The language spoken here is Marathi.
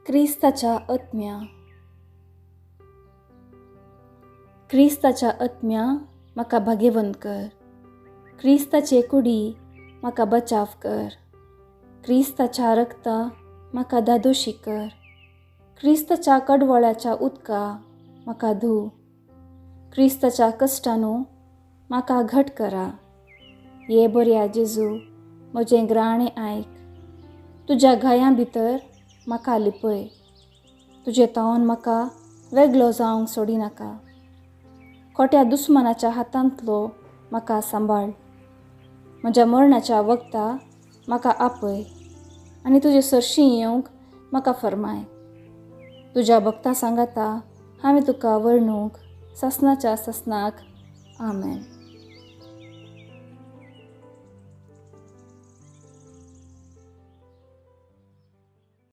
क्रिस्ताच्या आत्म्या. क्रिस्ताच्या आत्म्या म्हाका भाग्यवंत कर. क्रिस्ताचे कुडी म्हाका बचाव कर. क्रिस्ताच्या रक्ता म्हाका धादोशी कर. क्रिस्ताच्या कडवळाच्या उदका म्हाका धू. क्रिस्ताच्या कश्टांनू म्हाका घट करा. ये बऱ्या जेजू, म्हजें ग्राणें आयक. तुज्या गायां भितर म्हाका लिपय. तुजे तावन म्हाका वेगळो जावंक सोडी नाका. खोट्या दुस्मनाच्या हातांतलो म्हाका सांबाळ. म्हज्या मरणाच्या वखदा म्हाका आपय आनी तुजे सरशीं येवंक म्हाका फरमाय. तुज्या भक्तां सांगाता हांवें तुका वर्णूंक ससनाच्या ससनाक. आमेन.